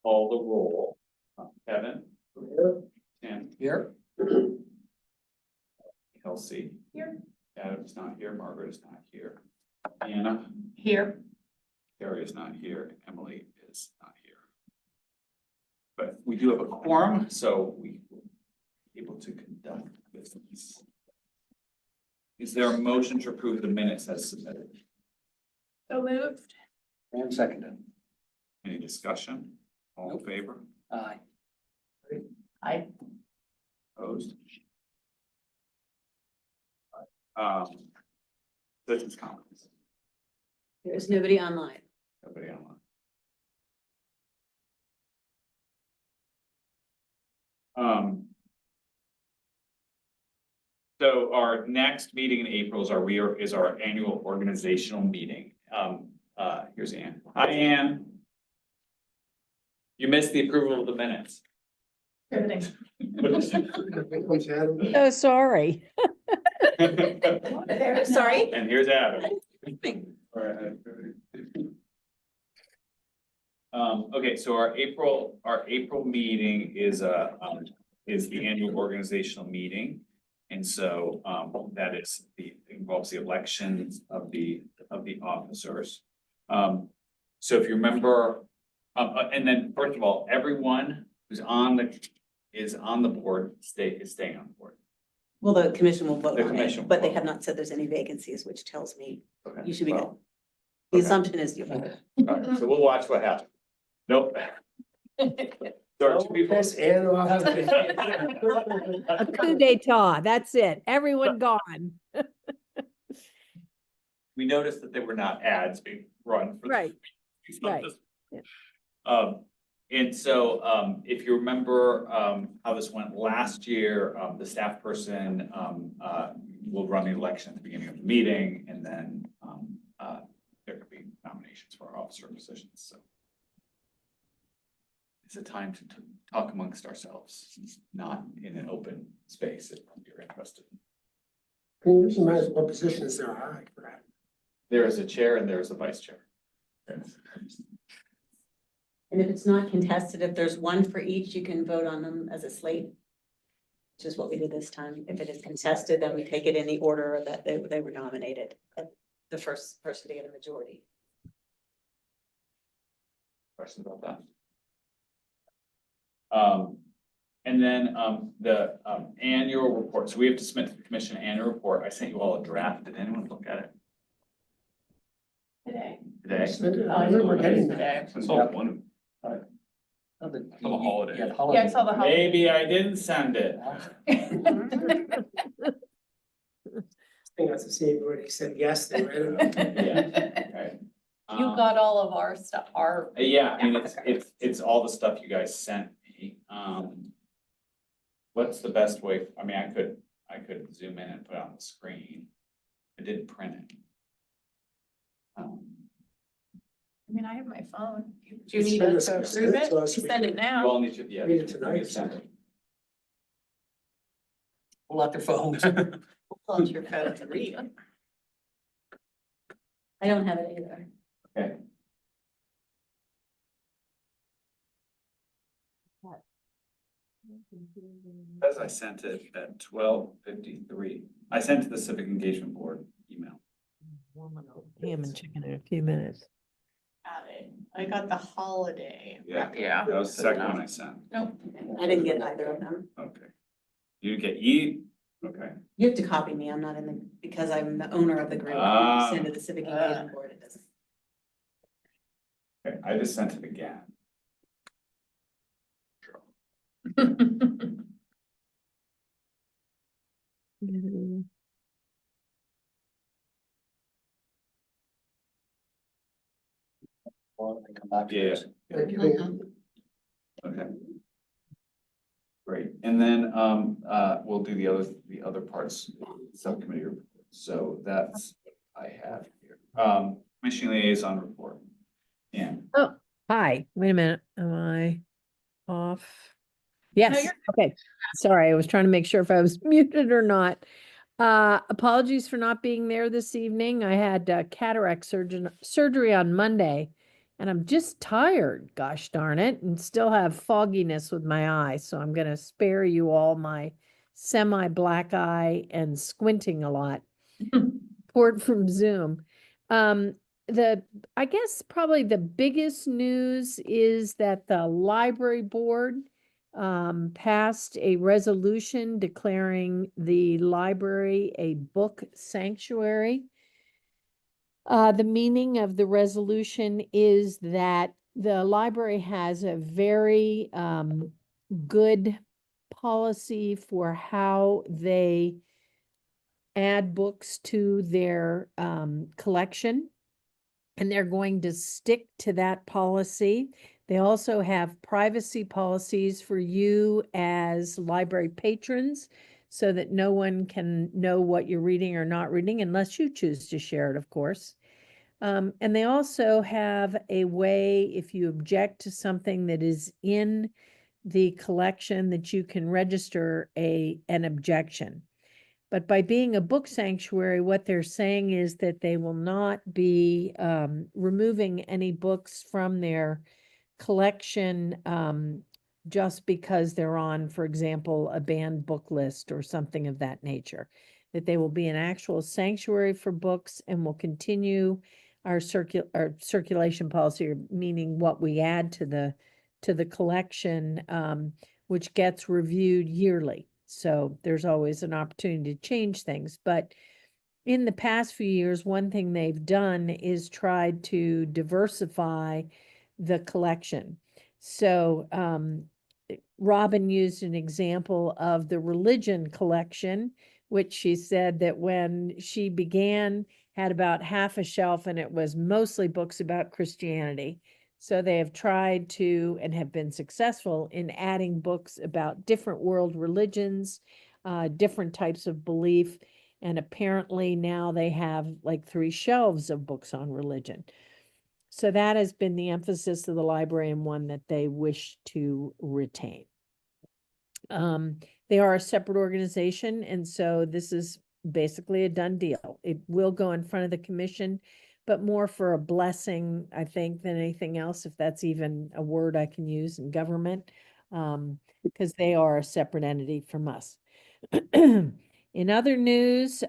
call the roll. Kevin? Here. Tim? Here. Kelsey? Here. Adam's not here, Margaret is not here. Anna? Here. Carrie is not here, Emily is not here. But we do have a quorum, so we will be able to conduct business. Is there a motion to approve the minutes as submitted? So moved. And seconded. Any discussion? All in favor? Aye. Aye. Opposed? Citizens comments. There's nobody online. Nobody online. So our next meeting in April is our annual organizational meeting. Here's Ann. Hi, Ann. You missed the approval of the minutes. Riveting. Oh, sorry. Sorry. And here's Adam. Okay, so our April meeting is the annual organizational meeting. And so, that involves the elections of the officers. So if you remember, and then first of all, everyone who's is on the board is staying on board. Well, the commission will vote The on commission it, will but they vote. have not said there's any vacancies, which tells me Okay, you should be good. well, The okay. assumption is you. all right, so we'll watch what happens. Nope. There are two people. A coup d'etat, that's it. Everyone gone. We noticed that there were not ads being run for. Right, right. Yeah. And so, if you remember, how this went last year, the staff person, will run the election at the beginning of the meeting, and then, there could be nominations for officer positions, so. It's a time to talk amongst ourselves, not in an open space if you're interested. Can you remind us what positions there are? There is a chair and there is a vice chair. And if it's not contested, if there's one for each, you can vote on them as a slate. Which is what we did this time. If it is contested, then we take it in the order that they were nominated. The first person to get a majority. Questions about that? And then, the, annual report, so we have to submit to the commission annual report. I sent you all a draft. Did anyone look at it Today. today? I remember getting that. It's all one, The holiday. Yeah, I saw the holiday. maybe I didn't send it. I think that's the same word. He said yes, they read it. Yeah, right. You got all of our stuff, Yeah, I mean, it's all the stuff you guys sent me. What's the best way? I mean, I could zoom in and put it on the screen. I didn't print it. I mean, I have my phone. Do you Just need send us to us- approve send it it? to us, You we send can- it You now. all need to, yeah. Read it tonight. Send it. Pull out their phones. Pull out your phone to read. I don't have it either. Okay. As I sent it at 12:53. I sent to the Civic Engagement Board email. Ham and chicken in a few minutes. Got it. I got the holiday. Yeah. That was the second one I sent. Nope. I didn't get either of them. Okay. You get E? Okay. You have to copy me. I'm not in the, because I'm the owner of the group. Ah. You send to the Civic Engagement Board. It doesn't. Okay, I just sent it again. Yeah. Thank you. Okay. Great, and then, we'll do the other parts, subcommittee report. So that's what I have here. Commission liaison report. Yeah, Hi, wait a minute. Am I off? Yes, you're okay. Sorry, I was trying to make sure if I was muted or not. Apologies for not being there this evening. I had cataract surgery on Monday. And I'm just tired, gosh darn it, and still have fogginess with my eye. So I'm going to spare you all my semi-black eye and squinting a lot. Report from Zoom. Um, I guess probably the biggest news is that the library board passed a resolution declaring the library a book sanctuary. The meaning of the resolution is that the library has a very good policy for how they add books to their collection, and they're going to stick to that policy. They also have privacy policies for you as library patrons so that no one can know what you're reading or not reading unless you choose to share it, of course. And they also have a way, if you object to something that is in the collection, that you can register an objection. But by being a book sanctuary, what they're saying is that they will not be removing any books from their collection just because they're on, for example, a banned book list or something of that nature. That they will be an actual sanctuary for books and will continue our circulation policy, meaning what we add to the collection, which gets reviewed yearly. So there's always an opportunity to change things. But in the past few years, one thing they've done is tried to diversify the collection. So Robin used an example of the religion collection, which she said that when she began, had about half a shelf and it was mostly books about Christianity. So they have tried to and have been successful in adding books about different world religions, different types of belief. And apparently now they have like 3 shelves of books on religion. So that has been the emphasis of the library and one that they wish to retain. They are a separate organization, and so this is basically a done deal. It will go in front of the commission, but more for a blessing, I think, than anything else, if that's even a word I can use in government, because they are a separate entity from us. In other news,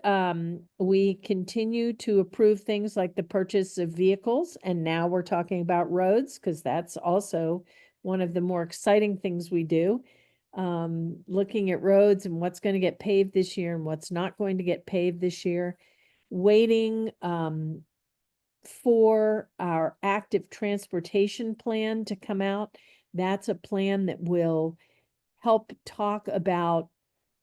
we continue to approve things like the purchase of vehicles, and now we're talking about roads, because that's also one of the more exciting things we do. Looking at roads and what's going to get paved this year and what's not going to get paved this year, waiting for our active transportation plan to come out. That's a plan that will help talk about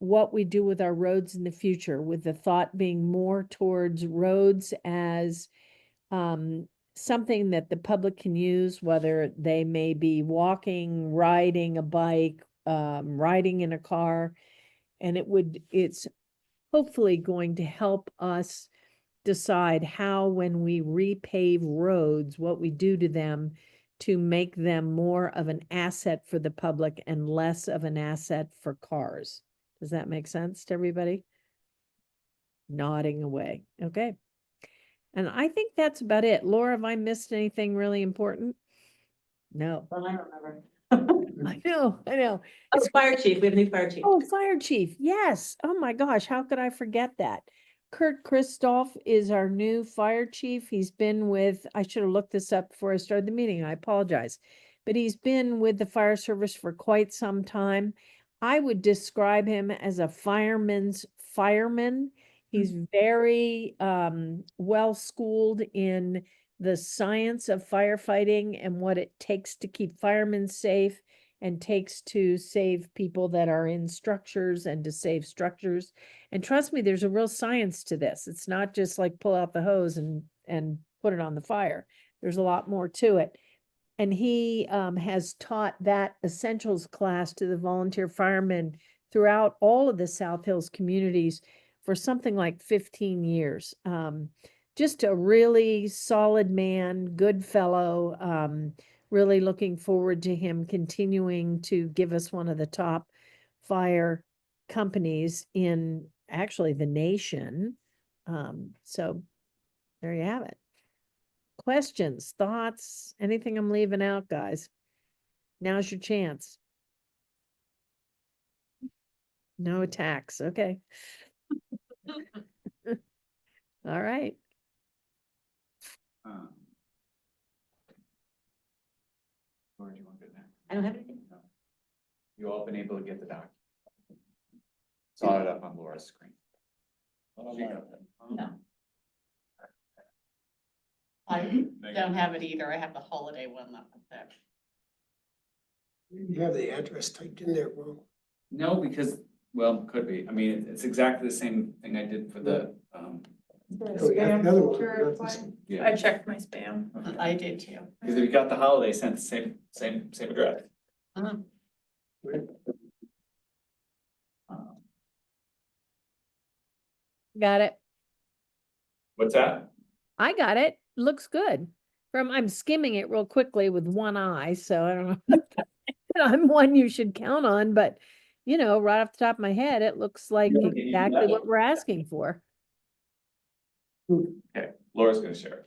what we do with our roads in the future, with the thought being more towards roads as something that the public can use, whether they may be walking, riding a bike, riding in a car. And it's hopefully going to help us decide how, when we repave roads, what we do to them to make them more of an asset for the public and less of an asset for cars. Does that make sense to everybody? Nodding away. Okay. And I think that's about it. Laura, have I missed anything really important? No. Well, I don't remember. I know. Oh, fire chief, we have a new fire chief. Oh, fire chief. Yes. Oh my gosh, how could I forget that? Kurt Christoph is our new fire chief. He's been with, I should have looked this up before I started the meeting. I apologize. But he's been with the fire service for quite some time. I would describe him as a fireman's fireman. He's very well schooled in the science of firefighting and what it takes to keep firemen safe and takes to save people that are in structures and to save structures. And trust me, there's a real science to this. It's not just like pull out the hose and put it on the fire. There's a lot more to it. And he has taught that essentials class to the volunteer firemen throughout all of the South Hills communities for something like 15 years. Just a really solid man, good fellow. Really looking forward to him continuing to give us one of the top fire companies in actually the nation. So there you have it. questions, thoughts, anything I'm leaving out, guys? Now's your chance. No attacks, okay. All right. Where do you want to go next? I don't have anything. You all been able to get the doc? Saw it up on Laura's screen. No. I don't have it either. I have the holiday one up there. You have the address typed in there wrong. No, because, well, could be. I mean, it's exactly the same thing I did for the, Oh, you have the other one, not this one. I yeah. checked my spam. I did too. Because if you got the holiday sent, the same address. Right. Got it. What's that? I got it. Looks good. I'm skimming it real quickly with one eye, so I don't know. I'm one you should count on, but right off the top of my head, it looks like You don't get exactly that. what we're asking for. Okay, Laura's gonna share it.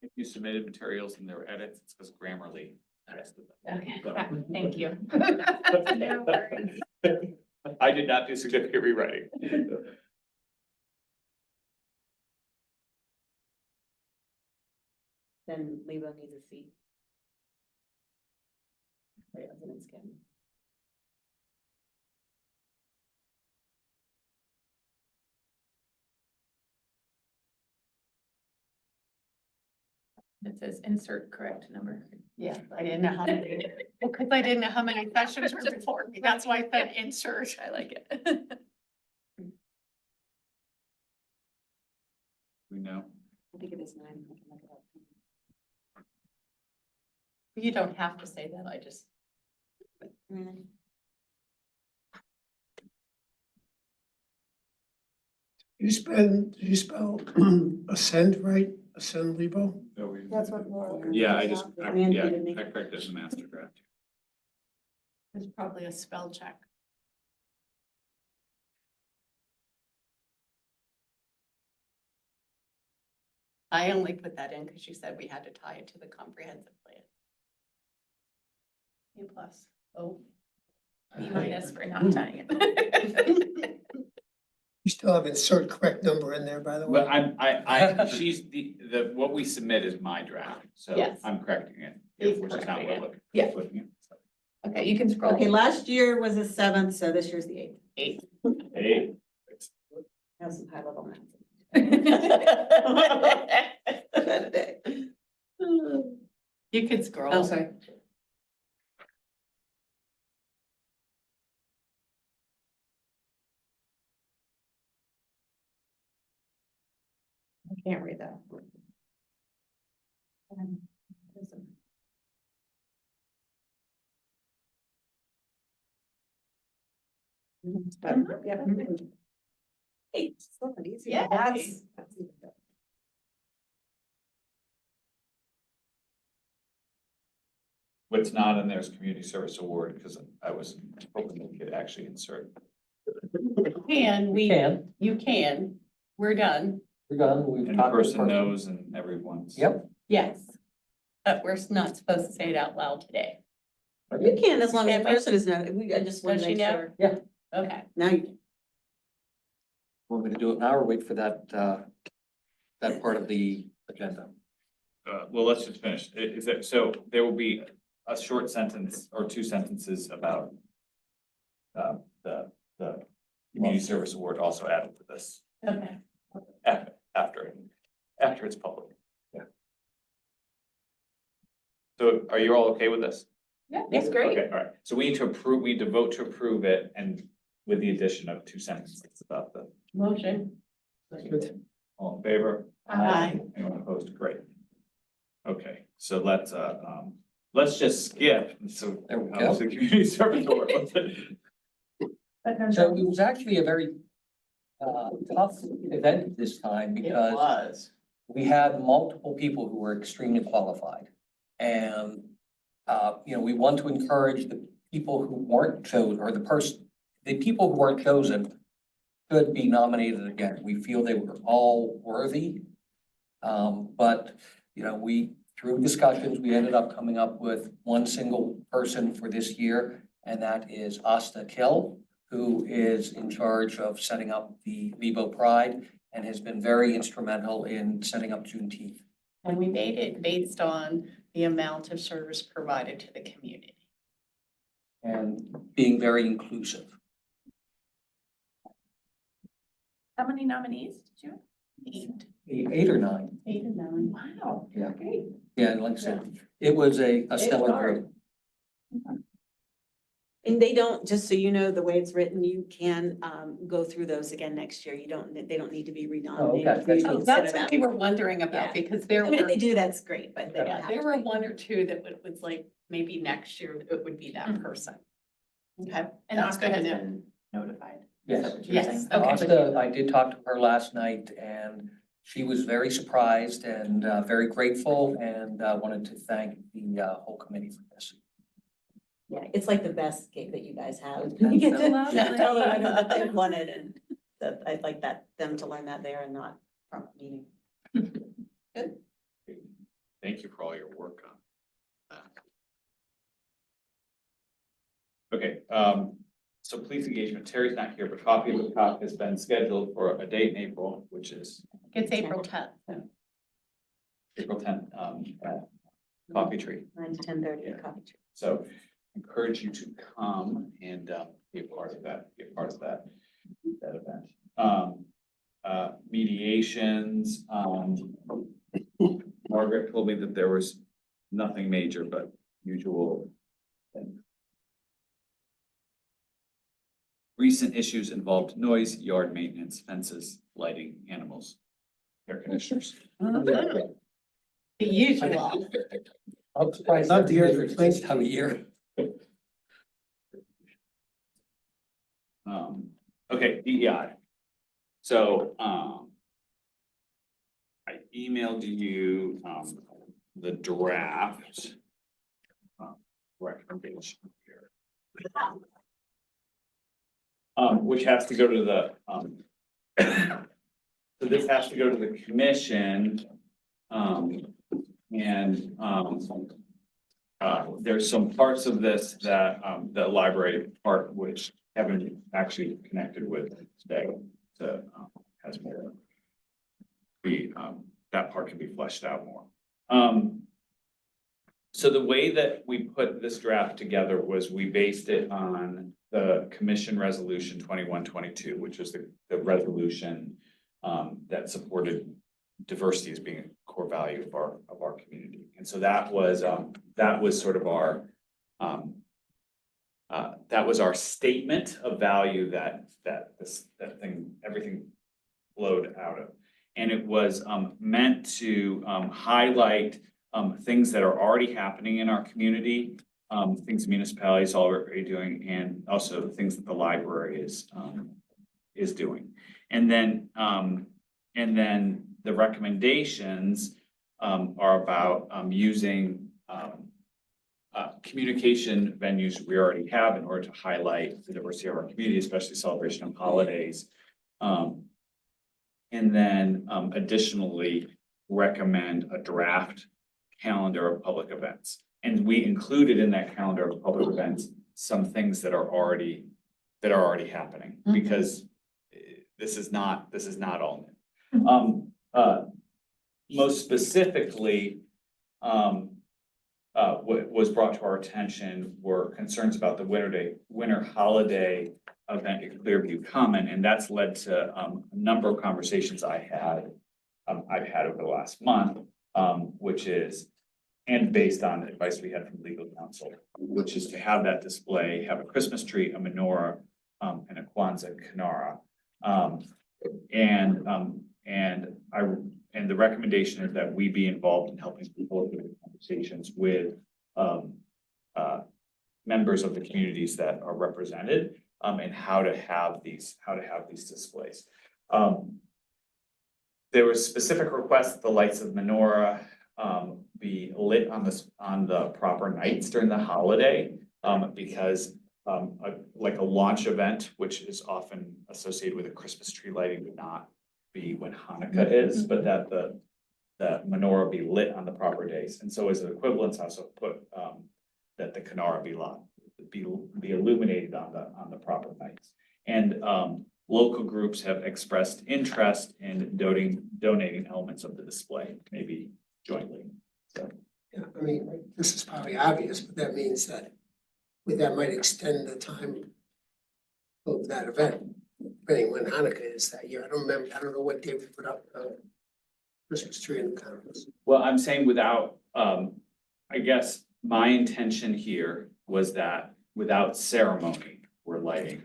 If you submitted materials and there were edits, it's because Grammarly tested them. Okay, thank you. No worries. I did not do significant rewriting. Then Lebo needs a seat. Residents can. It says insert correct number. Yeah, I didn't know how many, because I didn't know how many sessions were before me. That's why I said insert. I like it. We know. I think it is 9. I can look it up. You don't have to say that. I just. Mm. You spell ascend right? Ascend Lebo? That's what Laura. Yeah, I Mandated me. corrected the master draft. There's probably a spell check. I only put that in because you said we had to tie it to the comprehensive plan. A plus, oh, B minus for not tying it. You still have insert correct number in there, by the way. But she's what we submit is my draft, so Yes. I'm correcting it. He's Which is not correcting what it. we're looking. Yeah. looking at, so. Okay, you can scroll. Okay, last year was the 7th, so this year's the 8th. 8. Hey, Have some high level math. You could scroll. Oh, sorry. I can't read that. Yeah. Hey, it's a little easier. Yeah. That's even better. what's not in there is community service award, because I was hoping we could actually insert. You can, we're done, We're done, we've And the talked. to the person knows and everyone's. Yep. yes. But we're not supposed to say it out loud today. You can, as long as the Yeah, person is not, I just want Does to she make know? sure. Yeah, Okay, Now you. we're gonna do it now or wait for that, that part of the agenda. Well, let's just finish. Is that, so there will be a short sentence or 2 sentences about the community service award also added to this okay. after. after it's public. Yeah. So are you all okay with this? Yeah, That's great. Okay, all right. So we need to approve, we need to vote to approve it and with the addition of 2 sentences about the, Motion. Good. all in favor? Aye. Anyone opposed? Great. Okay, so let's just skip. So There we how go. is the community service board? So it was actually a very tough event this time because was. we had multiple people who were extremely qualified. And, we want to encourage the people who weren't chosen, or the people who weren't chosen could be nominated again. We feel they were all worthy. But, through discussions, we ended up coming up with one single person for this year, and that is Asta Kill, who is in charge of setting up the Lebo Pride and has been very instrumental in setting up Juneteenth. And we made it based on the amount of service provided to the community. And being very inclusive. How many nominees did you have? 8. 8 or 9. 8 and 9. Wow. Yeah. Great. Yeah, and like I said, it was a stellar group. And they don't, just so you know, the way it's written, you can go through those again next year. They don't need to be renominated. okay. You can Oh, consider that's what them. we were wondering about, Yeah. because there I mean, if were, they do, that's great, but they don't yeah, have there to were be. 1 or 2 that was like, maybe next year it would be that person. Okay, And that's Oscar good has to know. been notified. Yes. Yes, okay. Asta, I did talk to her last night and she was very surprised and very grateful and wanted to thank the whole committee for this. Yeah, it's like the best gig that you guys have. That's You get so to lovely. tell them what they wanted, and that I'd like them to learn that there and not from a meeting. Thank you for all your work on that. Okay, so police engagement, Terry's not here, but Coffee with Cop has been scheduled for a date in April, which is It's April 10th. April 10th, at Coffee Tree. 9 to 10:30 Yeah. at Coffee Tree. So encourage you to come and be a part of that, that event. Mediations, Margaret told me that there was nothing major, but usual things. Recent issues involved noise, yard maintenance, fences, lighting, animals, air conditioners. The usual. I'm surprised. Love to hear the It's complaints. this time of year. Okay, DEI. So, I emailed you, the draft. Recommendation here. Which has to go to the, so this has to go to the commission. There's some parts of this that, the library part, which haven't actually connected with today, so, has more. That part can be fleshed out more. So the way that we put this draft together was we based it on the commission resolution 2122, which was the resolution that supported diversity as being a core value of our community. And so that was sort of our that was our statement of value that everything flowed out of. And it was meant to highlight things that are already happening in our community, things municipalities are already doing, and also things that the library is doing. And then the recommendations are about using communication venues we already have in order to highlight the diversity of our community, especially celebration of holidays. And then additionally, recommend a draft calendar of public events. And we included in that calendar of public events some things that are already happening, because this is not all new. Most specifically, what was brought to our attention were concerns about the winter holiday event at Clearview Common, and that's led to a number of conversations I had I've had over the last month, which is, and based on advice we had from legal counsel, which is to have that display, have a Christmas tree, a menorah, and a Kwanzaa Kinara. And the recommendation is that we be involved in helping people with conversations with, members of the communities that are represented, and how to have these displays. There was specific requests that the lights of menorah be lit on the proper nights during the holiday, because like a launch event, which is often associated with a Christmas tree lighting, would not be when Hanukkah is, but that the menorah be lit on the proper days. And so as an equivalence, also put that the Kinara be illuminated on the proper nights. And local groups have expressed interest in donating elements of the display, maybe jointly. So Yeah, I mean, this is probably obvious, but that means that that might extend the time of that event, depending when Hanukkah is that year. I don't know what day we put up Christmas tree in the conference. well, I'm saying without, I guess my intention here was that without ceremony, we're lighting.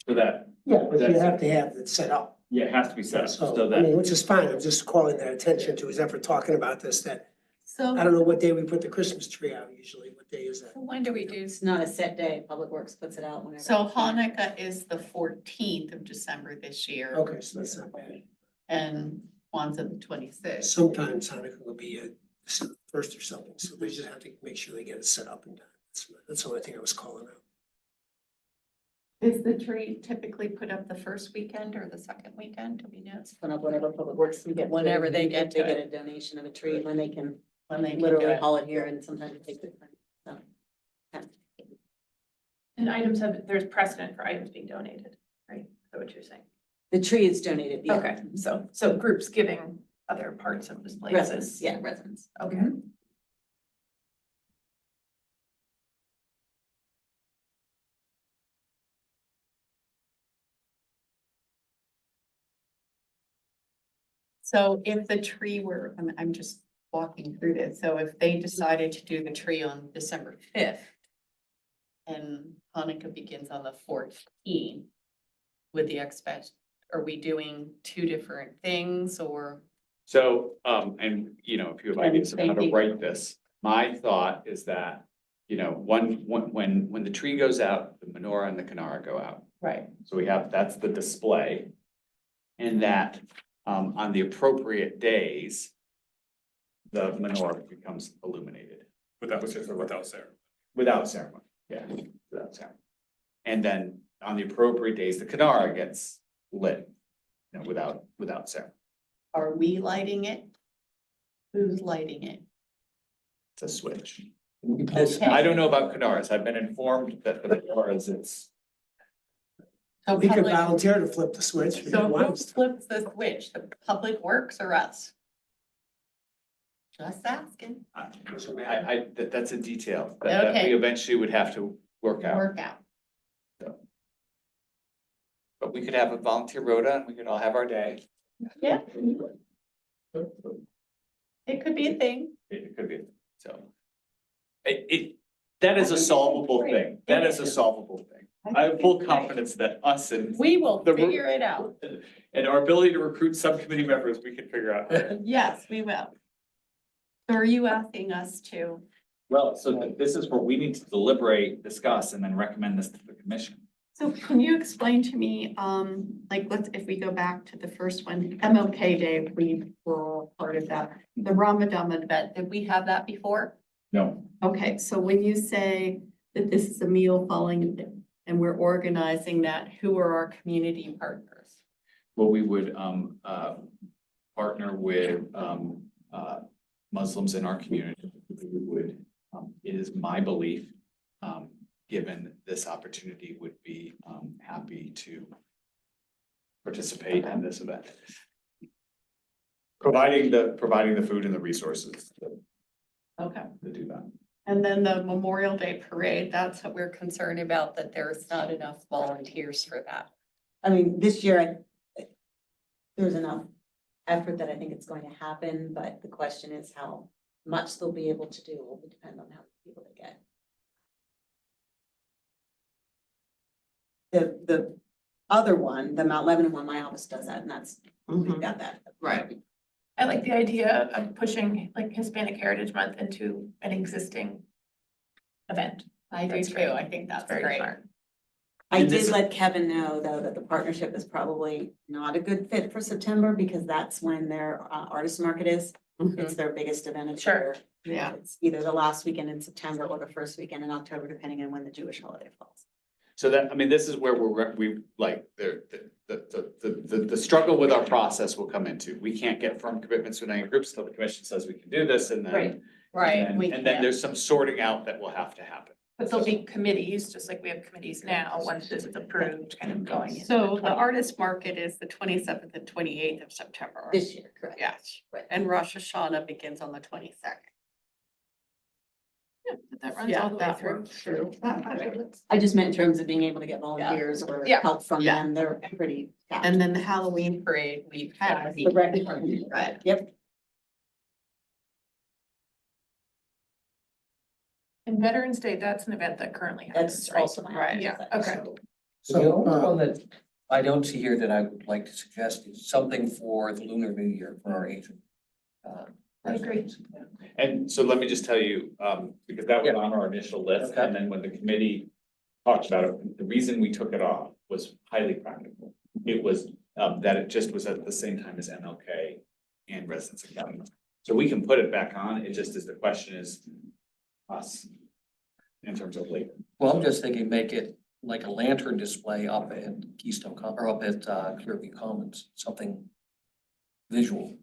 So that, Yeah, but you have to have it set up. yeah, it has to be set up, so So, I that, mean, which is fine. I'm just calling that attention to his effort talking about this, that So I don't know what day we put the Christmas tree out usually. What day is that? when do we do? It's not a set day. Public Works puts it out whenever. So Hanukkah is the 14th of December this year. Okay, so that's not bad. And Kwanzaa the 26th. Sometimes Hanukkah will be a first or something, so they just have to make sure they get it set up in time. That's the only thing I was calling out. Is the tree typically put up the first weekend or the second weekend? Do we know? It's put up whenever Public Works can get. to it. Whenever they get to They get it. a donation of a tree when they can When they can do literally it. haul it here and sometimes it takes it. So. yeah. And items there's precedent for items being donated, right? Is that what you're saying? The tree is donated, yeah. Okay, so groups giving other parts of displays. Residents, yeah, residents. Okay. So if the tree were, I'm just walking through this, so if they decided to do the tree on December 5th. And Hanukkah begins on the 14th. With the are we doing two different things or? so, and, you know, if you have ideas of how to write this, my thought is that, you know, when the tree goes out, the menorah and the Kinara go out. Right. So that's the display. And that, on the appropriate days, the menorah becomes illuminated. Without ceremony. Without ceremony, yeah, without ceremony. And then on the appropriate days, the Kinara gets lit, you know, without ceremony. Are we lighting it? Who's lighting it? It's a switch. Okay. I don't know about Kinaras. I've been informed that the Kinaras, it's, So We could public- volunteer to flip the switch if So you who want. flips the switch? The Public Works or us? Just asking. that's a detail that Okay. we eventually would have to work out. Work out. But we could have a volunteer rota and we could all have our day. Yeah. It could be a thing. It could be, so. That is a solvable thing. That is a solvable thing. I have full confidence that us and We will The ru- figure it out. and our ability to recruit subcommittee members, we can figure out. Yes, we will. So are you asking us to? Well, so this is where we need to deliberate, discuss, and then recommend this to the commission. So can you explain to me, like, if we go back to the first one, MLK Day, we were all part of that. The Ramadan event, did we have that before? No, Okay, so when you say that this is a meal falling and we're organizing that, who are our community partners? well, we would partner with Muslims in our community. We would, it is my belief, given this opportunity, would be happy to participate in this event. Providing the food and the resources Okay. to do that. And then the Memorial Day Parade, that's what we're concerned about, that there's not enough volunteers for that. I mean, this year, there's enough effort that I think it's going to happen, but the question is how much they'll be able to do will depend on how many people they get. The other one, the Mount Lebanon one, my office does that, and that's, we've got that. Right. I like the idea of pushing like Hispanic Heritage Month into an existing event. I do That's too. great. I think that's Very great. smart. I And did this- let Kevin know, though, that the partnership is probably not a good fit for September because that's when their artist market is. It's their biggest event of the Sure. year. Yeah. It's either the last weekend in September or the first weekend in October, depending on when the Jewish holiday falls. So that, I mean, this is where we, like, the struggle with our process will come into. We can't get firm commitments with any groups until the commission says we can do this, and then. Right. Right. And we then, and then can't. there's some sorting out that will have to happen. But there'll be committees, just like we have committees now, once this is approved, kind of going into. So the 20 artist market is the 27th and 28th of September. This year, correct? Yes, Right. and Rosh Hashanah begins on the 22nd. Yeah, but that runs all the way through. True. I just meant in terms of being able to get volunteers or Yeah. help from Yeah. them. They're pretty. tapped. And then the Halloween parade we've had. The rec department. Right. Yep. And Veterans Day, that's an event that currently happens, That's right? also my. Right, yeah, office, okay. so- The So, only one that I don't see here that I would like to suggest is something for the Lunar New Year for our agent. I agree. residents. And so let me just tell you, because that was on our initial list, and then when the committee talked about it, the reason we took it off was highly practical. It was, that it just was at the same time as MLK and Residents Academy. So we can put it back on, it just is, the question is us in terms of labor. Well, I'm just thinking, make it like a lantern display up at Keystone, or up at Clearview Commons, something visual.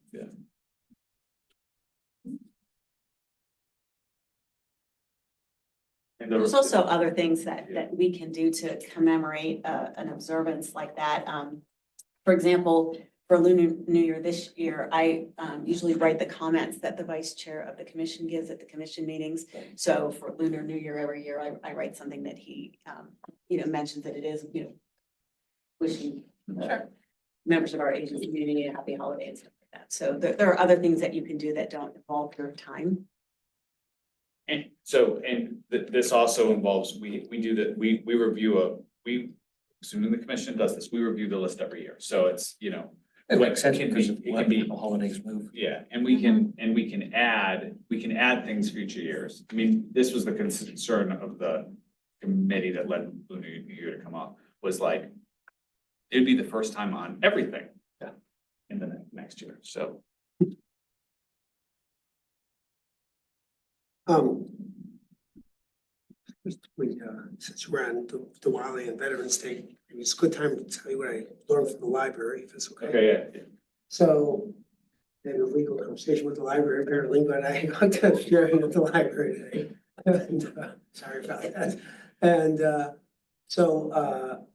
And There's also other things that we can do to commemorate an observance like that. For example, for Lunar New Year this year, I usually write the comments that the vice chair of the commission gives at the commission meetings. So for Lunar New Year every year, I write something that he, mentions that it is, wishing Sure. members of our agency community a happy holiday and stuff like that. So there are other things that you can do that don't involve your time. And so, this also involves, we do that, we review assuming the commission does this, we review the list every year, so it's, It makes sense It can because be- of it what can be- the holidays move. yeah, and we can add things future years. I mean, this was the concern of the committee that led Lunar New Year to come up, was like, it'd be the first time on everything. Yeah. In the next year, so. Since we're on Diwali and Veterans Day, it's a good time to tell you what I learned from the library, if it's okay. Okay, yeah. So, in a legal conversation with the library, paralegal and I got to sharing at the library today. And, sorry about that. And,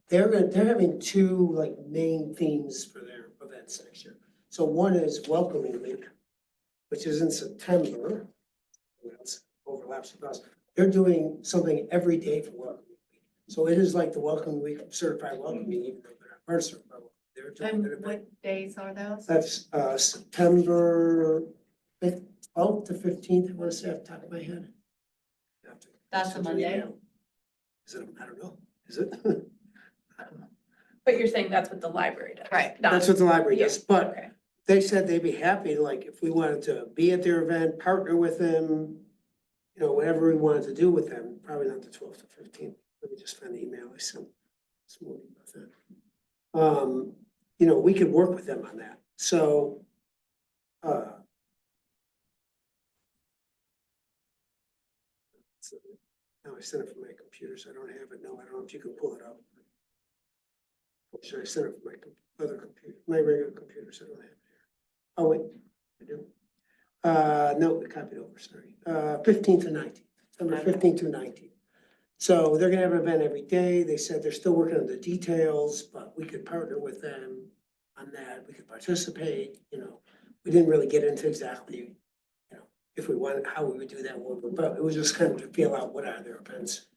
they're having two like main themes for their events next year. So one is welcoming week, which is in September. Well, it's overlaps with us. They're doing something every day for welcoming week. So it is like the welcoming week, certified welcoming, even though they're not part of certified welcoming. They're doing And an event. what days are those? That's September 12th to 15th, I want to say off the top of my head. That's a Monday? Is it, I don't know, is it? But you're saying that's what the library does. Right. not- That's what the library does, but Okay. they said they'd be happy, like, if we wanted to be at their event, partner with them, whatever we wanted to do with them, probably not the 12th to 15th. Let me just find the email I sent this morning about that. We could work with them on that, so. Now I sent it from my computer, so I don't have it. No, I don't know if you can pull it up. Should I send it from my other computer, my regular computer, so I don't have it here. Oh, wait, I do. No, I copied over, sorry. 15th to 19th, September 15th to 19th. So they're gonna have an event every day. They said they're still working on the details, but we could partner with them on that. We could participate, We didn't really get into exactly, if we wanted, how we would do that, but it was just kind of to feel out what are their events.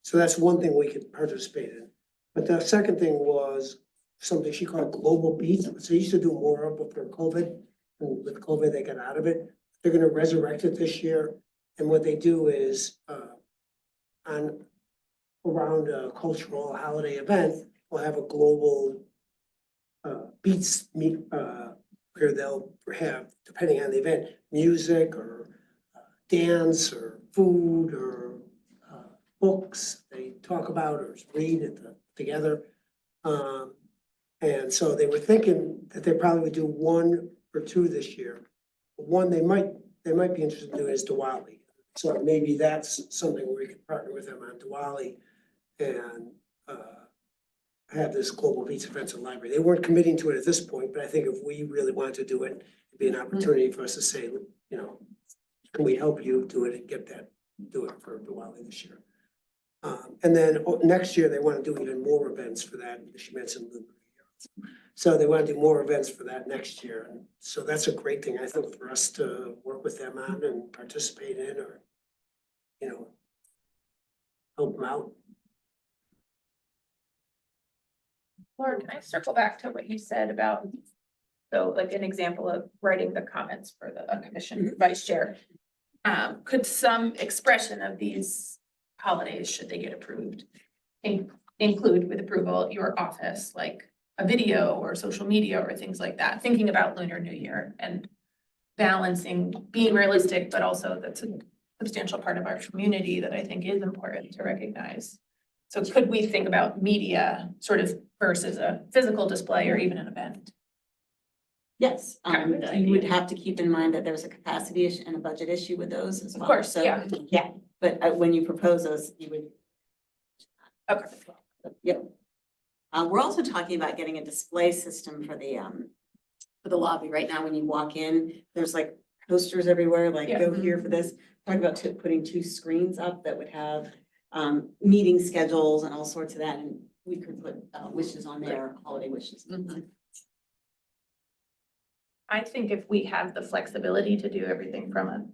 So that's one thing we could participate in. But the second thing was something she called Global Beats, so they used to do more of before COVID. And with COVID, they got out of it. They're gonna resurrect it this year. And what they do is, on, around a cultural holiday event, we'll have a global beats meet, where they'll have, depending on the event, music or dance or food or books they talk about or read together. And so they were thinking that they probably would do one or two this year. One they might be interested in doing is Diwali. So maybe that's something where we could partner with them on Diwali and have this global beats events in the library. They weren't committing to it at this point, but I think if we really want to do it, it'd be an opportunity for us to say, you know, can we help you do it and do it for Diwali this year? And then next year, they want to do even more events for that. She mentioned Lunar New Year. So they want to do more events for that next year. And so that's a great thing, I think, for us to work with them on and participate in or, you know, help them out. Laura, can I circle back to what you said about, so like an example of writing the comments for the commission vice chair? Could some expression of these holidays, should they get approved, include with approval your office, like a video or social media or things like that, thinking about Lunar New Year and balancing, being realistic, but also that's a substantial part of our community that I think is important to recognize. So could we think about media sort of versus a physical display or even an event? Yes, Good you would idea. have to keep in mind that there's a capacity issue and a budget issue with those as Of well. course, So, yeah. yeah, but when you propose those, you would. Okay. Yep. We're also talking about getting a display system for the lobby. Right now, when you walk in, there's like posters everywhere, like Yeah. go here for this. Talking about putting 2 screens up that would have meeting schedules and all sorts of that, and we could put wishes on there, holiday wishes. I think if we have the flexibility to do everything from a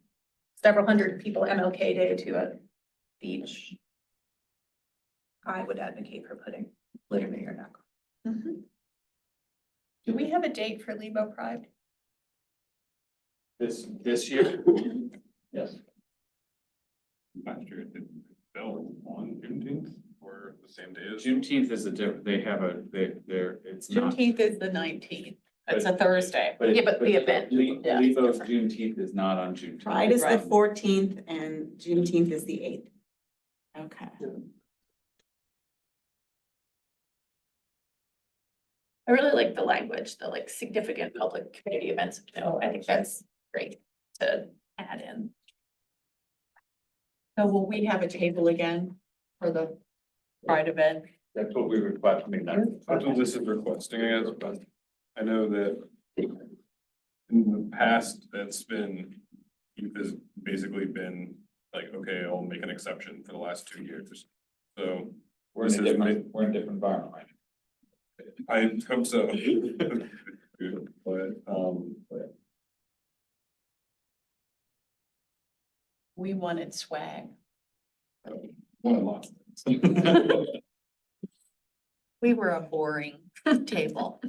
several hundred people MLK Day to a beach, I would advocate for putting Lunar New Year now. Do we have a date for Lebo Pride? This year? Yes. Last year, it didn't fell on Juneteenth or the same day as. Juneteenth is a different, they have it's not. Juneteenth is the 19th. It's a But- Thursday. But Yeah, but the event, yeah, it's Lebo's different. Juneteenth is not on Juneteenth. Pride is the Right. 14th and Juneteenth is the 8th. Okay. I really like the language, the like significant public community events. No, I think that's great to add in. So will we have a table again for the Pride event? That's what we requested. That's what this is requesting, I guess, but I know that in the past, that's been, youth has basically been like, okay, I'll make an exception for the last 2 years. So We're in a different environment, right? I hope so. But, We wanted swag. one lost. We were a boring table.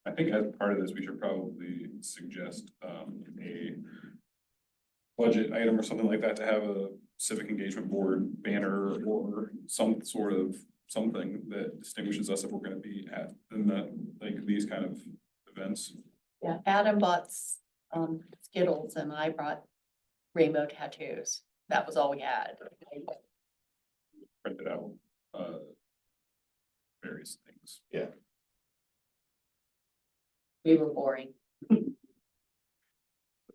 I think as part of this, we should probably suggest a budget item or something like that to have a civic engagement board banner or some sort of something that distinguishes us if we're gonna be at in the, like, these kind of events. Yeah, Adam bought Skittles and I brought rainbow tattoos. That was all we had. Printed out, various things. We were boring.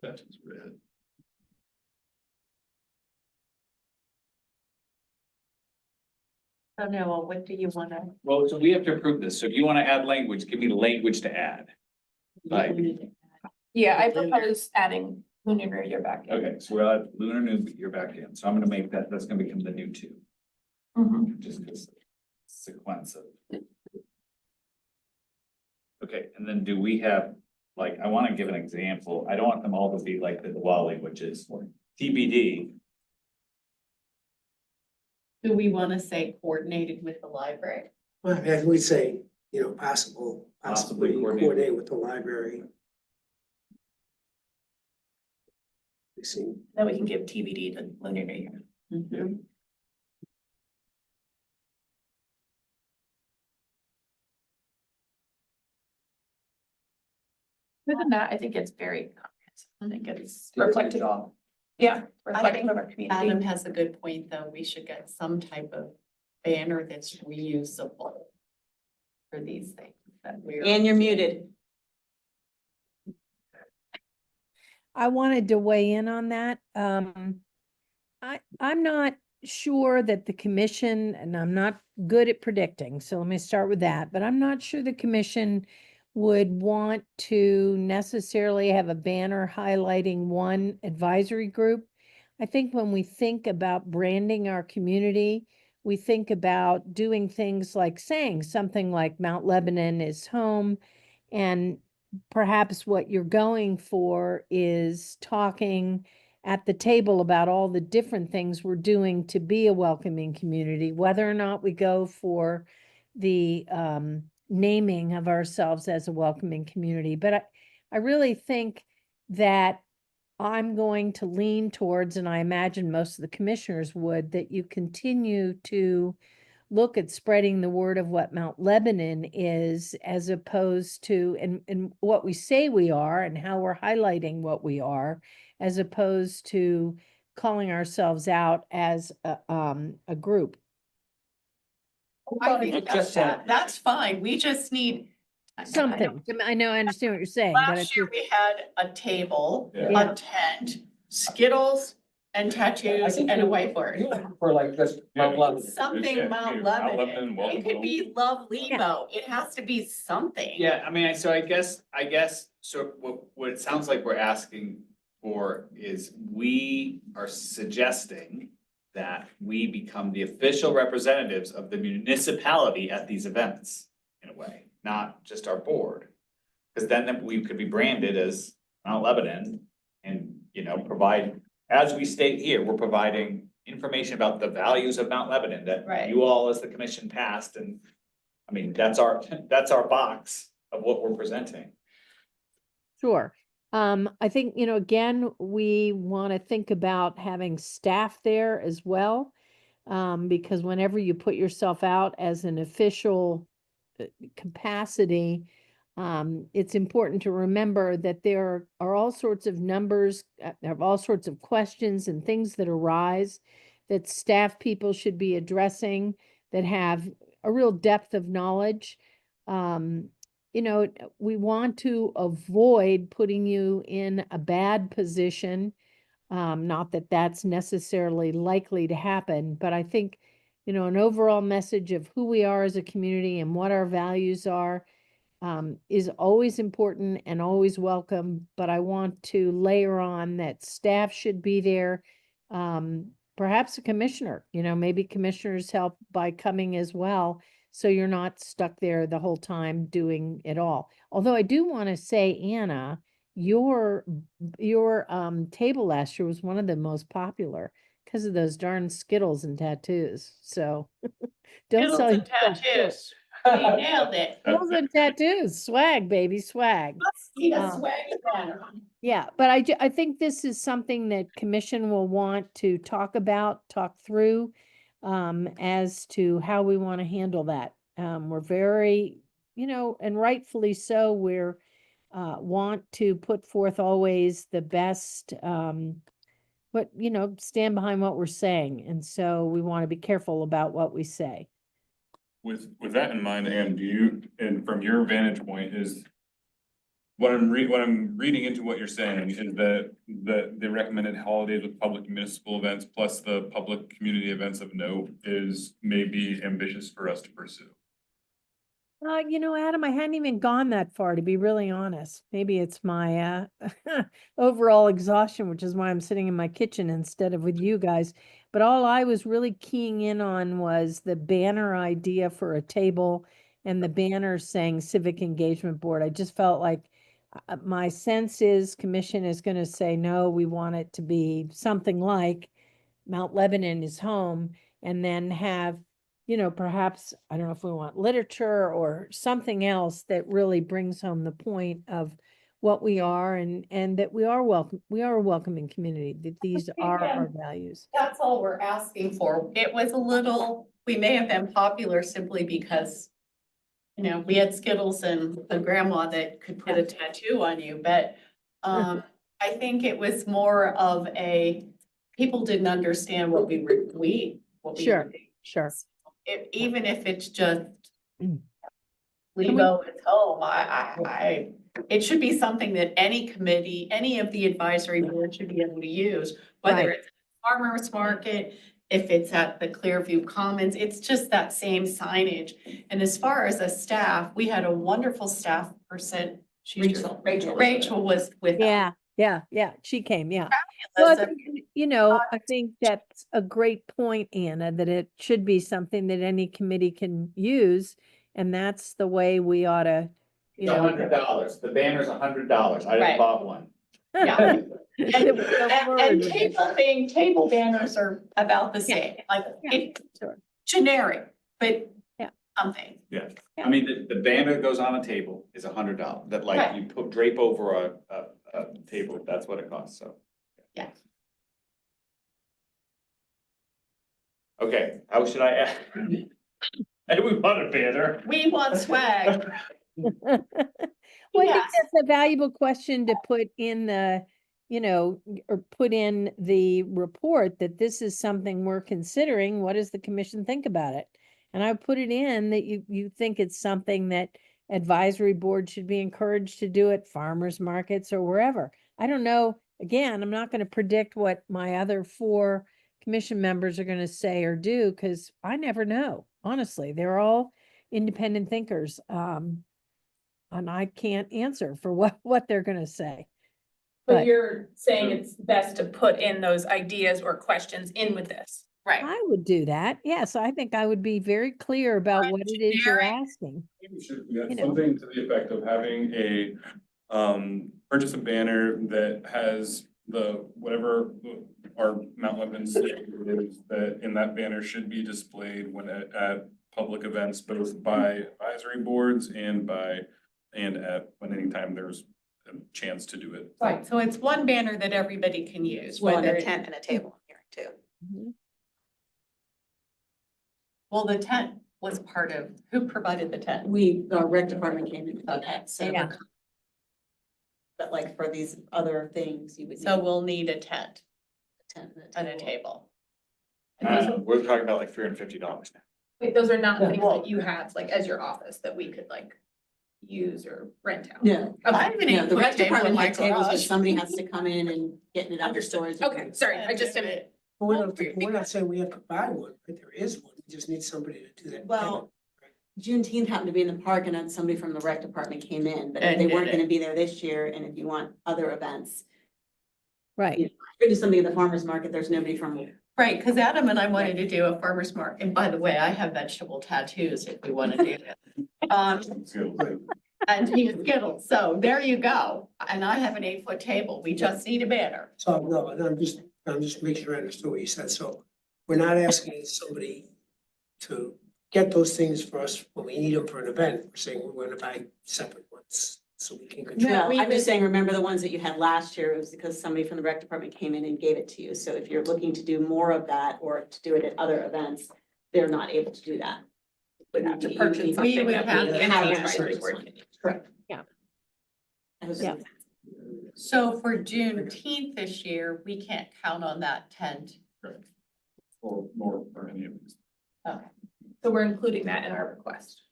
That is red. So Noah, what do you wanna? Well, so we have to approve this. So if you want to add language, give me the language to add. Right. Yeah, I propose adding Lunar New Year back in. Okay, so we'll add Lunar New Year back in. So I'm gonna make that's gonna become the new 2. Just this sequence of. Okay, and then do we have, like, I want to give an example. I don't want them all to be like the Diwali, which is TBD. Do we wanna say coordinated with the library? Well, I mean, we'd say you know, possibly Possibly coordinate with the library. We seem, Then we can give TBD to Lunar New Year. Mhm. Other than that, I think it's very comprehensive. I think it's Did a good reflective. job. Yeah, I reflective of our think Adam community. has a good point, though. We should get some type of banner that's reusable for these things that we're. And you're muted. I wanted to weigh in on that. I'm not sure that the commission, and I'm not good at predicting, so let me start with that, but I'm not sure the commission would want to necessarily have a banner highlighting one advisory group. I think when we think about branding our community, we think about doing things like saying something like Mount Lebanon is home, and perhaps what you're going for is talking at the table about all the different things we're doing to be a welcoming community, whether or not we go for the naming of ourselves as a welcoming community. But I really think that I'm going to lean towards, and I imagine most of the commissioners would, that you continue to look at spreading the word of what Mount Lebanon is, as opposed to, and what we say we are and how we're highlighting what we are, as opposed to calling ourselves out as a group. I think Just that's that- that's fine. We just need. I don't- Something, I know, I understand what you're saying, but it's Last year, we had a table, Yeah. a tent, Skittles, and tattoos and a whiteboard. You're looking for like this Yeah. Mount Lebanon. Something Yeah, Mount Mount Lebanon. Lebanon, It welcome could home. be Love Lebo. It has to be something. Yeah, I mean, so I guess, so what it sounds like we're asking for is we are suggesting that we become the official representatives of the municipality at these events, in a way, not just our board. Because then we could be branded as Mount Lebanon and, you know, provide, as we state here, we're providing information about the values of Mount Lebanon that Right. you all as the commission passed, and I mean, that's our box of what we're presenting. Sure. I think, you know, again, we want to think about having staff there as well. Because whenever you put yourself out as an official capacity, it's important to remember that there are all sorts of numbers, there are all sorts of questions and things that arise that staff people should be addressing that have a real depth of knowledge. You know, we want to avoid putting you in a bad position. Not that that's necessarily likely to happen, but I think, you know, an overall message of who we are as a community and what our values are is always important and always welcome, but I want to layer on that staff should be there. Perhaps a commissioner, you know, maybe commissioners help by coming as well. So you're not stuck there the whole time doing it all. Although I do want to say, Anna, your table last year was one of the most popular because of those darn Skittles and tattoos. So don't sell Skittles and yourself short. tattoos. We nailed it. Skittles and tattoos, swag, baby, swag. Need a Um, swag banner. Yeah, but I think this is something that commission will want to talk about, talk through, as to how we want to handle that. We're very, you know, and rightfully so, we're, want to put forth always the best, what, you know, stand behind what we're saying. And so we want to be careful about what we say. With that in mind, Anne, do you, and from your vantage point, is what I'm reading into what you're saying is that the recommended holidays with public municipal events plus the public community events of note is maybe ambitious for us to pursue. You know, Adam, I hadn't even gone that far, to be really honest. Maybe it's my overall exhaustion, which is why I'm sitting in my kitchen instead of with you guys. But all I was really keying in on was the banner idea for a table and the banner saying Civic Engagement Board. I just felt like my sense is commission is going to say, no, we want it to be something like Mount Lebanon is home, and then have perhaps, I don't know if we want literature or something else that really brings home the point of what we are and that we are a welcoming community, that these are our values. That's all we're asking for. It was a little, we may have been popular simply because, we had Skittles and a grandma that could put a tattoo on you, but I think it was more of people didn't understand what we were, what we were doing. Sure. Even if it's just Mm. Lebo is home, it should be something that any committee, any of the advisory board should be able to use, whether Right. it's farmer's market, if it's at the Clearview Commons, it's just that same signage. And as far as a staff, we had a wonderful staff person. Rachel was with us. Yeah, she came, yeah. Well, I think, I think that's a great point, Anna, that it should be something that any committee can use. And that's the way we ought to, It's $100. The banner's $100. I Right. just bought one. Yeah. It was a word And with it. table banners are about the same, like Sure. generic, but Yeah. something. Yeah, Yeah. I mean, the banner that goes on a table is $100, that like Right. you drape over a table, that's what it costs, so. Yeah. Okay, how should I add? Hey, we want a banner. We want swag. Well, I think Yes. that's a valuable question to put in or put in the report that this is something we're considering. What does the commission think about it? And I put it in that you think it's something that advisory board should be encouraged to do at farmers markets or wherever. I don't know. Again, I'm not going to predict what my other 4 commission members are going to say or do because I never know. Honestly, they're all independent thinkers. And I can't answer for what they're gonna say. But But- you're saying it's best to put in those ideas or questions in with this. Right. I would do that. Yes, I think I would be very clear about what it is you're asking. Maybe we should, we got You know. something to the effect of having a, purchase a banner that has whatever our mount weapons is, that in that banner should be displayed when at public events, both by advisory boards and when anytime there's a chance to do it. Right, so it's one banner that everybody can use, Well, and whether, a tent and a table here too. Mhm. well, the tent was part of, who provided the tent? Our rec department came in. Okay, So. Yeah. But like for these other things, you would. So need we'll need a tent a tent and a table. We're talking about like $350 now. Wait, those are not things Well- that you have, like, as your office that we could like use or rent out. Yeah. I have an Yeah, the 8-foot rec table in department my had tables, but garage. somebody has to come in and get it under storage. Okay, sorry, I just didn't. But we're not saying we have to buy one, but there is one, we just need somebody to do that. Well, Juneteenth happened to be in the park and then somebody from the rec department came in, but if And they did weren't it. gonna be there this year, and if you want other events. Right. If you're doing something at the farmer's market, there's nobody from. Right, because Adam and I wanted to do a farmer's market, and by the way, I have vegetable tattoos if we want to do that. And he is Skittles, so there you go, and I have an 8-foot table, we just need a banner. So, no, I'm just making sure I understood what you said, so we're not asking somebody to get those things for us when we need them for an event, we're saying we're gonna buy separate ones, so we can control. No, we I'm would- just saying, remember the ones that you had last year, it was because somebody from the rec department came in and gave it to you, so if you're looking to do more of that or to do it at other events, they're not able to do that. Would have to You purchase need- We something would that have we to in have our it. advisory board. Correct. Yeah. I was Yeah. just- So for Juneteenth this year, we can't count on that tent. Or any of these. So we're including that in our request.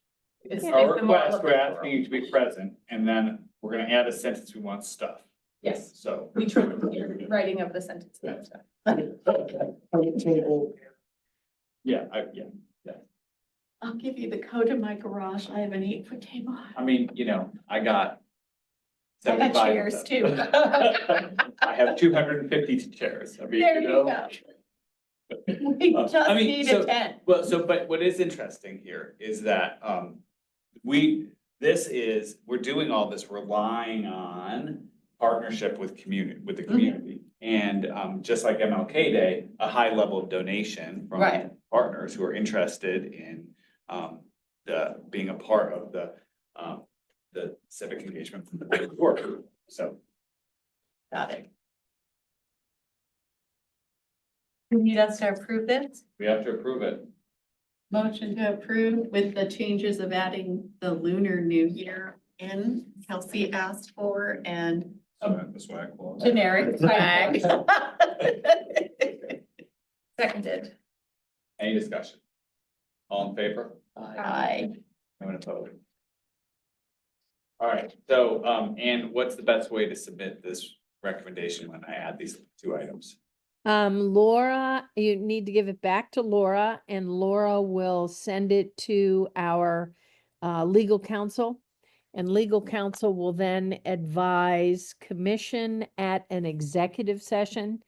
Is- Yeah. is Our the moral request, of we're the asking story. you to be present, and then we're gonna add a sentence, we want stuff, Yes, so. we tried the writing of the sentence. Yeah. Table, Yeah, I'll give you the code in my garage, I have an 8-foot table. I mean, I got. I got 75 of chairs, them. too. I have 250 chairs, I mean, There you go. We I just mean, need so- a tent. Well, but what is interesting here is that, we're doing all this relying on partnership with the community. And, just like MLK Day, a high level of donation from Right. partners who are interested in, being a part of the civic engagement from the board. So Got it. You need us to approve this? we have to approve it. Motion to approve with the changes of adding the Lunar New Year in, Kelsey asked for, and The swag clause. generic flag. Seconded. Any discussion? All in favor? Aye. I'm gonna vote. All right, so, and what's the best way to submit this recommendation when I add these two items? Laura, you need to give it back to Laura and Laura will send it to our legal counsel. And legal counsel will then advise commission at an executive session.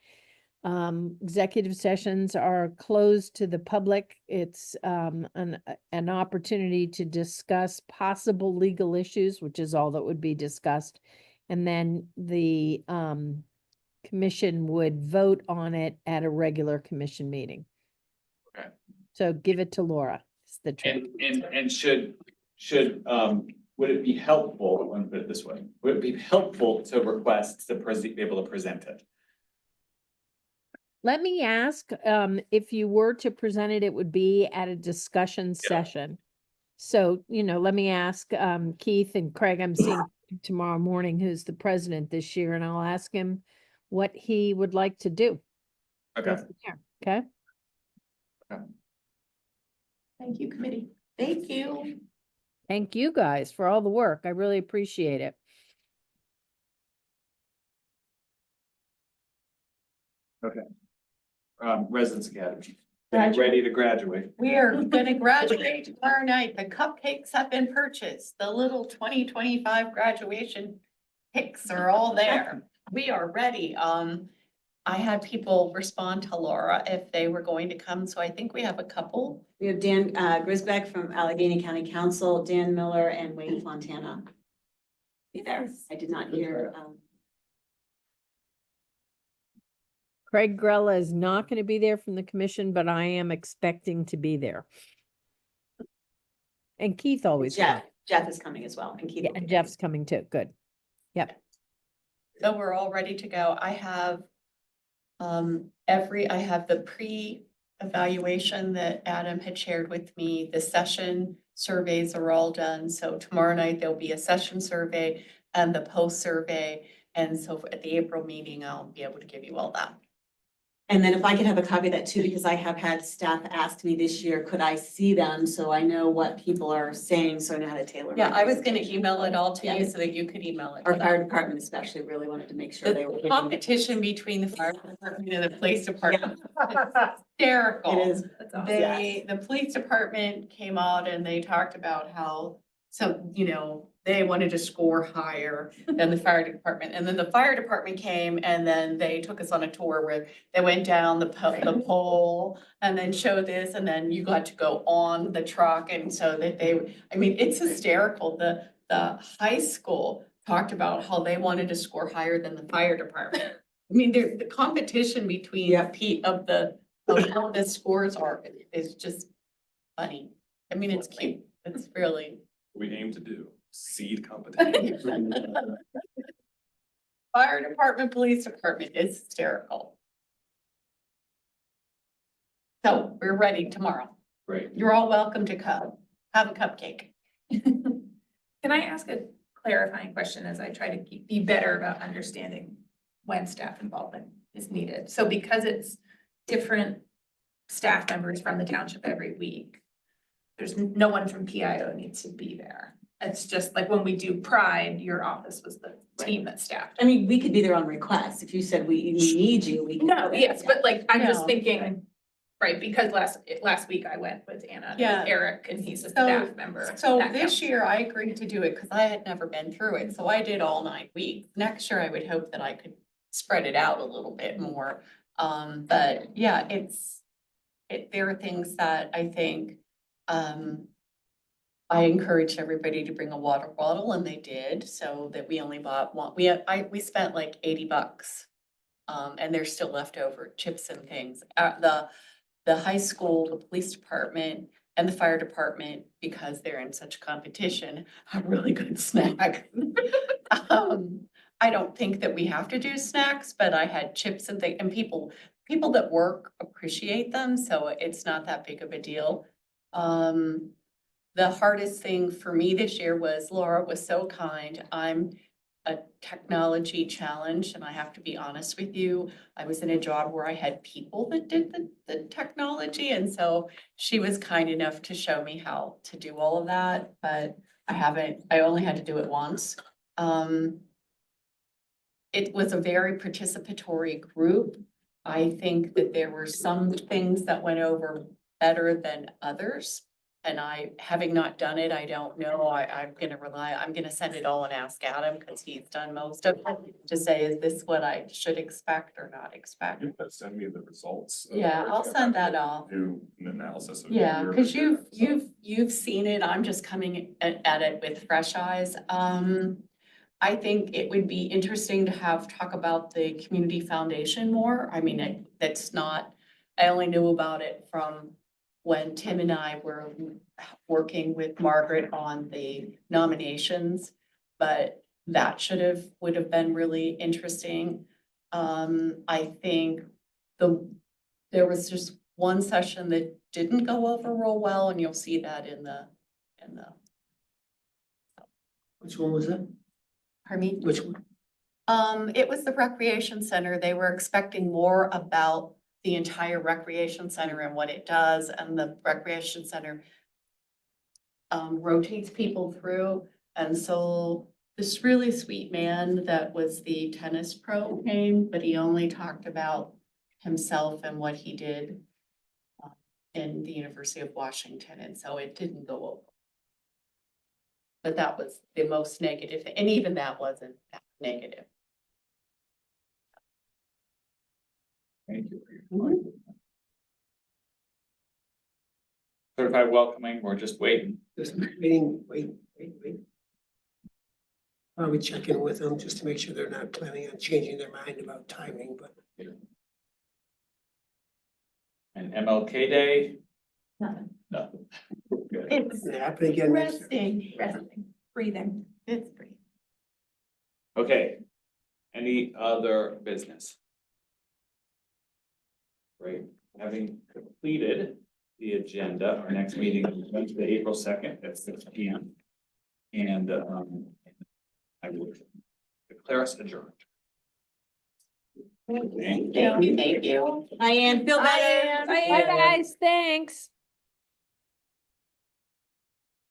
Executive sessions are closed to the public. It's an opportunity to discuss possible legal issues, which is all that would be discussed. And then the commission would vote on it at a regular commission meeting. Okay. So give it to Laura. It's the trick. And should, would it be helpful, let me put it this way, would it be helpful to request to be able to present it? Let me ask, if you were to present it, it would be at a discussion session. So, let me ask, Keith and Craig, I'm seeing tomorrow morning, who's the president this year, and I'll ask him what he would like to do. Go Okay, from there, okay? Thank you, committee. Thank you. Thank you guys for all the work. I really appreciate it. Residence Academy, getting ready to graduate. We are gonna graduate tomorrow night. The cupcakes have been purchased. The little 2025 graduation pics are all there. We are ready. I had people respond to Laura if they were going to come, so I think we have a couple. We have Dan Grisbeck from Allegheny County Council, Dan Miller and Wayne Fontana. Be there. I did not hear, Craig Grella is not going to be there from the commission, but I am expecting to be there. And Keith always Jeff. comes. Jeff is coming as well, and Keith. Yeah, will be and there. Jeff's coming too. Good. Yep. So we're all ready to go. I have I have the pre-evaluation that Adam had shared with me. The session surveys are all done. So tomorrow night there'll be a session survey and the post survey. And so at the April meeting, I'll be able to give you all that. And then if I could have a copy of that too, because I have had staff ask me this year, could I see them? So I know what people are saying, so I know how to tailor. Yeah, my I was gonna presentation. email it all to you Yeah. so that you could email it. to Our them. fire department especially really wanted to make sure they were. The getting- competition between the fire department and the police department. is hysterical. It is. The police department came out and they talked about how they wanted to score higher than the fire department. And then the fire department came and then they took us on a tour where they went down the pole and then showed this, and then you got to go on the truck. And so that it's hysterical. The high school talked about how they wanted to score higher than the fire department. The competition between of how the scores is just funny. It's cute. It's really. We aim to do seed competition. Fire department, police department is hysterical. So we're ready tomorrow. Great. You're all welcome to come. Have a cupcake. Can I ask a clarifying question as I try to be better about understanding when staff involvement is needed? So because it's different staff members from the township every week, there's no one from PIO needs to be there. It's just like when we do Pride, your office was the team that staffed. I mean, we could be there on request. If you said we need you, we. could No, go there, yes, yeah. but like, I'm just No. thinking, right, because last week I went with Anna, Yeah. and Eric, and he's a So- staff member. So That this counts. year I agreed to do it because I had never been through it. So I did all 9 weeks. Next year I would hope that I could spread it out a little bit more. But yeah, there are things that I think, I encouraged everybody to bring a water bottle and they did, so that we only bought one. We spent like $80. And there's still leftover chips and things. The the high school, the police department, and the fire department, because they're in such competition, have really good snack. I don't think that we have to do snacks, but I had chips and things, and people that work appreciate them, so it's not that big of a deal. The hardest thing for me this year was Laura was so kind. I'm a technology challenge, and I have to be honest with you. I was in a job where I had people that did the technology, and so she was kind enough to show me how to do all of that, but I only had to do it once. It was a very participatory group. I think that there were some things that went over better than others. And having not done it, I don't know. I'm gonna send it all and ask Adam, because he's done most of it, to say, is this what I should expect or not expect? You can send me the results. Yeah, I'll send that off. Do an analysis of. Yeah, your because data, so. you've seen it. I'm just coming at it with fresh eyes. I think it would be interesting to talk about the community foundation more. I mean, I only knew about it from when Tim and I were working with Margaret on the nominations, but that would have been really interesting. I think there was just one session that didn't go over real well, and you'll see that in the. Which one was that? Pardon me? Which one? It was the recreation center. They were expecting more about the entire recreation center and what it does, and the recreation center rotates people through. And so this really sweet man that was the tennis pro came, but he only talked about himself and what he did in the University of Washington, and so it didn't go over. But that was the most negative, and even that wasn't that negative. Thank you for your time. Certified welcoming, we're just waiting. Just waiting. Probably check in with them just to make sure they're not planning on changing their mind about timing, but. And MLK Day? Nothing. Nothing. Good. It's It's happening again next year. Resting, breathing. It's pretty. Okay, any other business? Great, having completed the agenda, our next meeting is Wednesday, April 2nd at 6 p.m. And I will declare us adjourned. Thank you. Diane, feel better. Bye, guys. Thanks.